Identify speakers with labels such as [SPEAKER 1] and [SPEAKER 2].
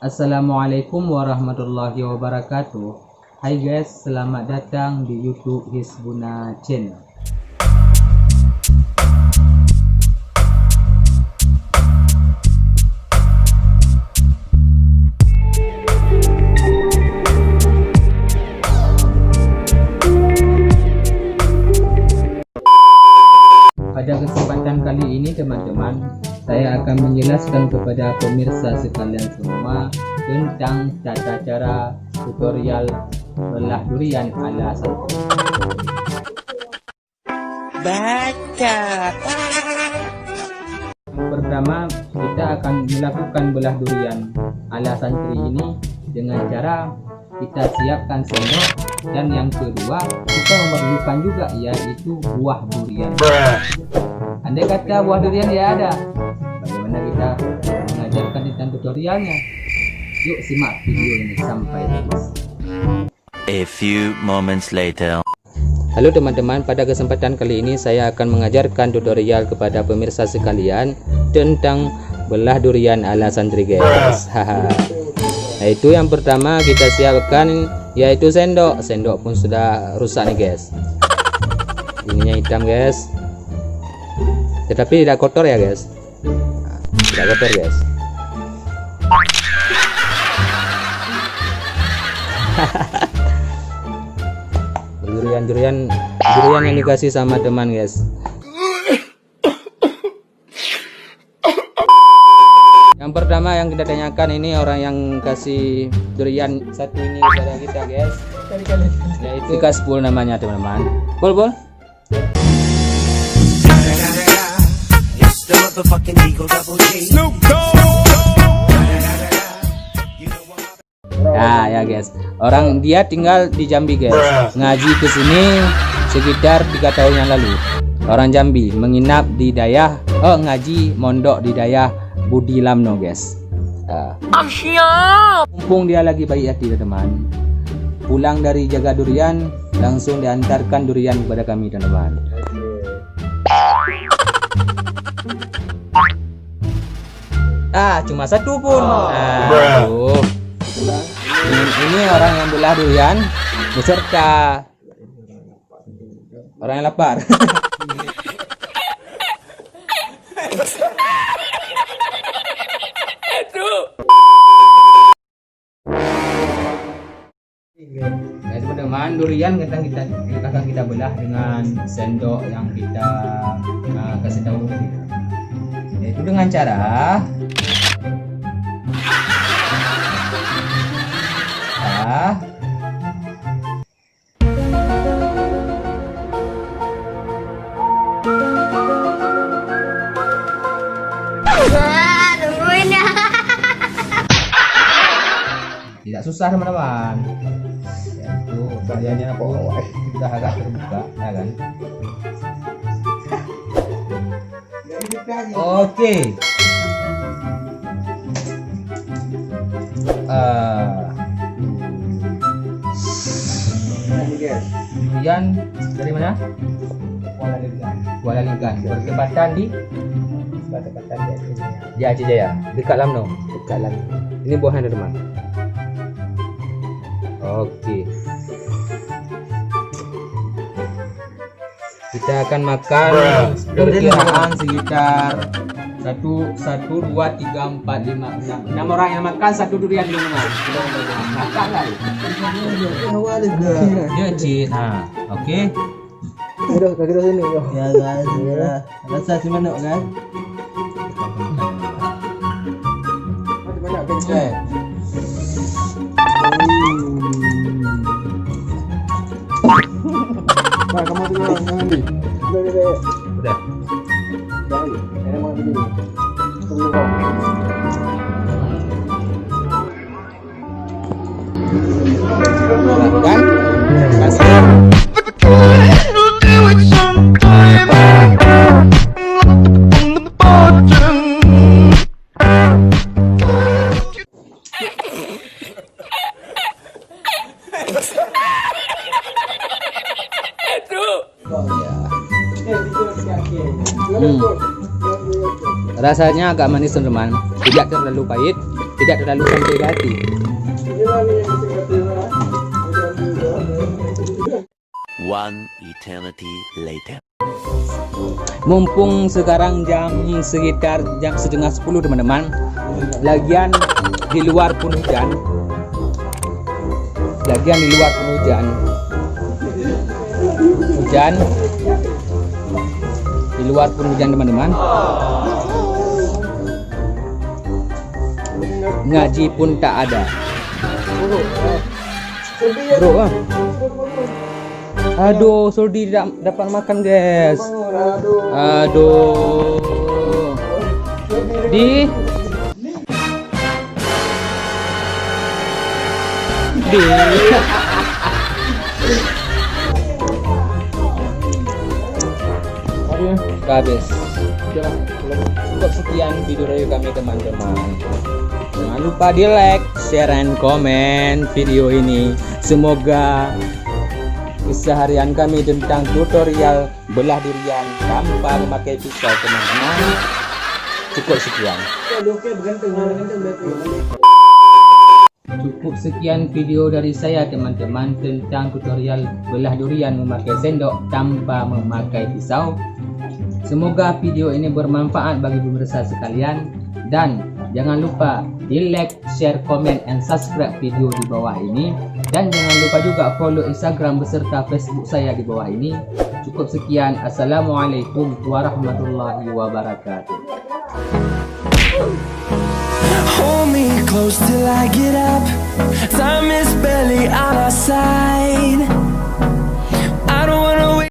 [SPEAKER 1] Assalamualaikum warahmatullahi wabarakatuh. Hai guys, selamat datang di YouTube Hizbuna Channel. Pada kesempatan kali ini teman-teman, saya akan menjelaskan kepada pemirsa sekalian semua tentang tata cara tutorial belah durian ala santri. Yang pertama, kita akan melakukan belah durian ala santri ini dengan cara kita siapkan sendok, dan yang kedua kita memerlukan juga yaitu buah durian. Andai kata buah durian ya ada, bagaimana kita mengajarkan tentang tutorialnya? Yuk simak video ini sampai habis.
[SPEAKER 2] A few moments later.
[SPEAKER 1] Halo teman-teman, pada kesempatan kali ini saya akan mengajarkan tutorial kepada pemirsa sekalian tentang belah durian ala santri guys. Yaitu yang pertama kita siapkan yaitu sendok. Sendok pun sudah rusak nih guys. Ininya hitam guys, tetapi tidak kotor ya guys. Tidak kotor guys. durian yang dikasih sama teman guys. Yang pertama yang kita tanyakan, ini orang yang kasih durian satu ini kepada kita guys, yaitu Kaspul namanya teman-teman. Bol. Nah ya guys, orang dia tinggal di Jambi guys, ngaji ke sini sekitar 3 tahun yang lalu. Orang Jambi menginap di dayah, ngaji mondok di dayah Budi Lamno guys. Mumpung dia lagi baik hati teman, pulang dari jaga durian langsung diantarkan durian kepada kami teman-teman. Cuma satu pun. Ini orang yang belah durian beserta orang yang lapar. Nah teman-teman, durian akan kita belah dengan sendok yang kita kasih tahu tadi, yaitu dengan cara tidak susah teman-teman. Itu bagiannya pun sudah agak terbuka, ya kan? Oke. Durian dari mana? Kuala Ligan. Bertepatan di Aceh Jaya, dekat Lamno. Ini buahnya teman. Oke. Kita akan makan perkiraan sekitar 1, 2, 3, 4, 5, 6 orang yang makan satu durian di rumah. Makan lah. Ya cik. Oke.
[SPEAKER 3] Aduh, kaki sini. Ya guys, rasa si manuk kan? Banyak kan? Pak, kamu dulu jangan di.
[SPEAKER 1] Udah.
[SPEAKER 3] Jangan. Ini mau begini. Tunggu
[SPEAKER 1] Makan. Kasih. Rasanya agak manis teman-teman, tidak terlalu pahit, tidak terlalu sampai ke hati.
[SPEAKER 2] One eternity later.
[SPEAKER 1] Mumpung sekarang sekitar jam setengah 10 teman-teman, lagian di luar pun hujan, di luar pun hujan teman-teman, ngaji pun tak ada bro. Aduh, Soldi tidak dapat makan guys. Aduh, di habis. Cukup sekian video review kami teman-teman. Jangan lupa di like, share, and komen video ini. Semoga keseharian kami tentang tutorial belah durian tanpa memakai pisau teman-teman. Cukup sekian. Cukup sekian video dari saya teman-teman tentang tutorial belah durian memakai sendok tanpa memakai pisau. Semoga video ini bermanfaat bagi pemirsa sekalian, dan jangan lupa di like, share, komen, and subscribe video di bawah ini, dan jangan lupa juga follow Instagram beserta Facebook saya di bawah ini. Cukup sekian. Assalamualaikum warahmatullahi wabarakatuh.
[SPEAKER 4] Hold me close till I get up. Time is barely on our side.